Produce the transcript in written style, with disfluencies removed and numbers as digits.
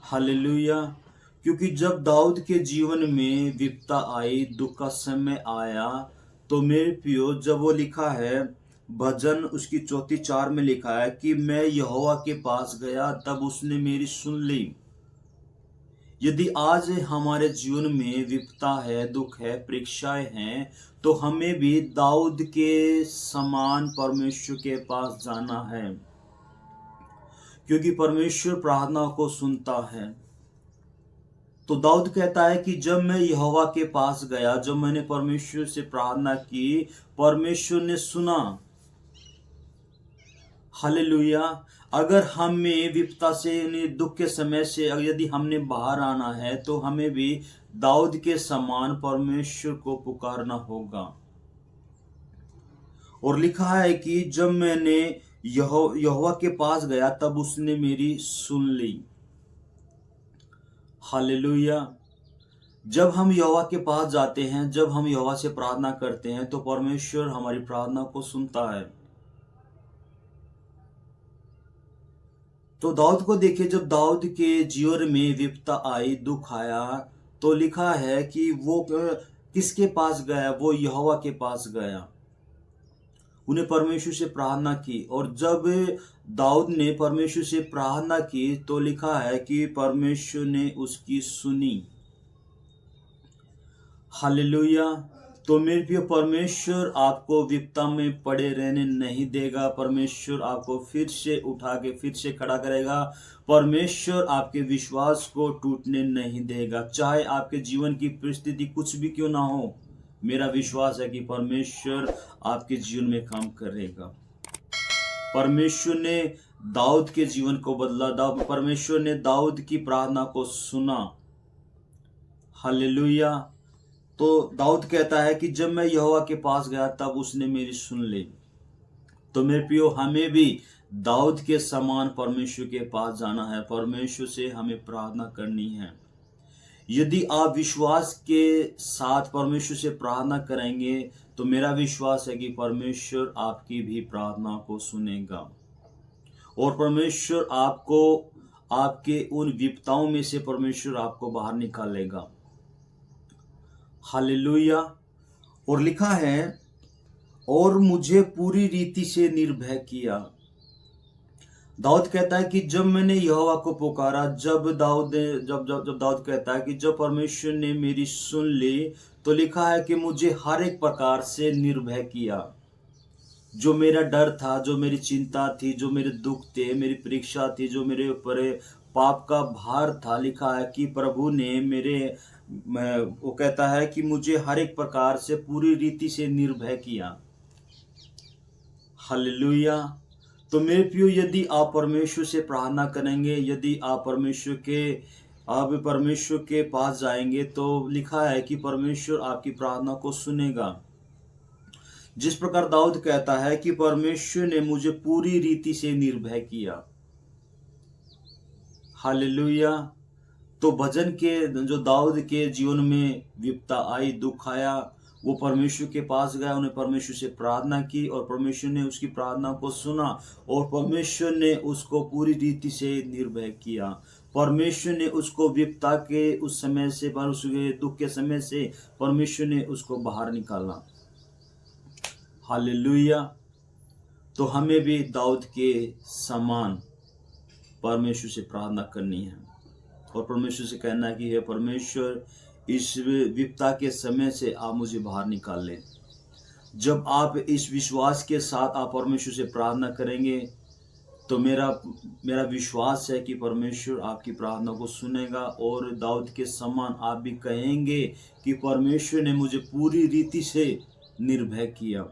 Hallelujah. क्योंकि जब दाऊद के जीवन में विपदा आई, दुख का समय आया, तो मेरे प्रियो जब वो लिखा है भजन उसकी 34 में लिखा है कि मैं यहोवा के पास गया तब उसने मेरी सुन ली। यदि आज हमारे जीवन में विपदा है, दुख है, परीक्षाएं हैं, तो हमें भी दाऊद के समान परमेश्वर के पास जाना है, क्योंकि परमेश्वर प्रार्थना को सुनता है। तो दाऊद कहता है कि जब मैं यहोवा के पास गया, जब मैंने परमेश्वर से प्रार्थना की, परमेश्वर ने सुना। हालेलुया। अगर हमें विपदा से, दुख के समय से यदि हमने बाहर आना है, तो हमें भी दाऊद के समान परमेश्वर को पुकारना होगा। और लिखा है कि जब मैंने यहोवा के पास गया तब उसने मेरी सुन ली। हालेलुया। जब हम यहोवा के पास जाते हैं, जब हम यहोवा से प्रार्थना करते हैं, तो परमेश्वर हमारी प्रार्थना को सुनता है। तो दाऊद को देखिए, जब दाऊद के जीवन में विपदा आई, दुख आया, तो लिखा है कि वो किसके पास गया? वो यहोवा के पास गया। उन्हें परमेश्वर से प्रार्थना की, और जब दाऊद ने परमेश्वर से प्रार्थना की, तो लिखा है कि परमेश्वर ने उसकी सुनी। हालेलुया। तो मेरे प्रिय, परमेश्वर आपको विपदा में पड़े रहने नहीं देगा। परमेश्वर आपको फिर से उठा के फिर से खड़ा करेगा। परमेश्वर आपके विश्वास को टूटने नहीं देगा, चाहे आपके जीवन की परिस्थिति कुछ भी क्यों ना हो। मेरा विश्वास है कि परमेश्वर आपके जीवन में काम करेगा। परमेश्वर ने दाऊद के जीवन को बदला। परमेश्वर ने दाऊद की प्रार्थना को सुना। हालेलुया। तो दाऊद कहता है कि जब मैं यहोवा के पास गया तब उसने मेरी सुन ली। तो मेरे प्रियो, हमें भी दाऊद के समान परमेश्वर के पास जाना है। परमेश्वर से हमें प्रार्थना करनी है। यदि आप विश्वास के साथ परमेश्वर से प्रार्थना करेंगे, तो मेरा विश्वास है कि परमेश्वर आपकी भी प्रार्थना को सुनेगा, और परमेश्वर आपको, आपके उन विपदाओं में से परमेश्वर आपको बाहर निकालेगा। हालेलुया। और लिखा है, और मुझे पूरी रीति से निर्भय किया। दाऊद कहता है कि जब मैंने यहोवा को पुकारा, जब दाऊद कहता है कि जब परमेश्वर ने मेरी सुन ली, तो लिखा है कि मुझे हर एक प्रकार से निर्भय किया। जो मेरा डर था, जो मेरी चिंता थी, जो मेरे दुख थे, मेरी परीक्षा थी, जो मेरे ऊपर पाप का भार था, लिखा है कि प्रभु ने वो कहता है कि मुझे हर एक प्रकार से पूरी रीति से निर्भय किया। हालेलुया। तो मेरे प्रियो, यदि आप परमेश्वर से प्रार्थना करेंगे, यदि आप परमेश्वर के पास जाएंगे, तो लिखा है कि परमेश्वर आपकी प्रार्थना को सुनेगा। जिस प्रकार दाऊद कहता है कि परमेश्वर ने मुझे पूरी रीति से निर्भय किया। हालेलुया। तो भजन के जो दाऊद के जीवन में विपदा आई, दुख आया, वो परमेश्वर के पास गया, उन्हें परमेश्वर से प्रार्थना की, और परमेश्वर ने उसकी प्रार्थना को सुना, और परमेश्वर ने उसको पूरी रीति से निर्भय किया। परमेश्वर ने उसको विपदा के उस समय से, उसके दुख के समय से परमेश्वर ने उसको बाहर निकाला। हालेलुया। तो हमें भी दाऊद के समान परमेश्वर से प्रार्थना करनी है, और परमेश्वर से कहना है कि हे परमेश्वर, इस विपदा के समय से आप मुझे बाहर निकाल लें। जब आप इस विश्वास के साथ आप परमेश्वर से प्रार्थना करेंगे, तो मेरा विश्वास है कि परमेश्वर आपकी प्रार्थना को सुनेगा, और दाऊद के समान आप भी कहेंगे कि परमेश्वर ने मुझे पूरी रीति से निर्भय किया।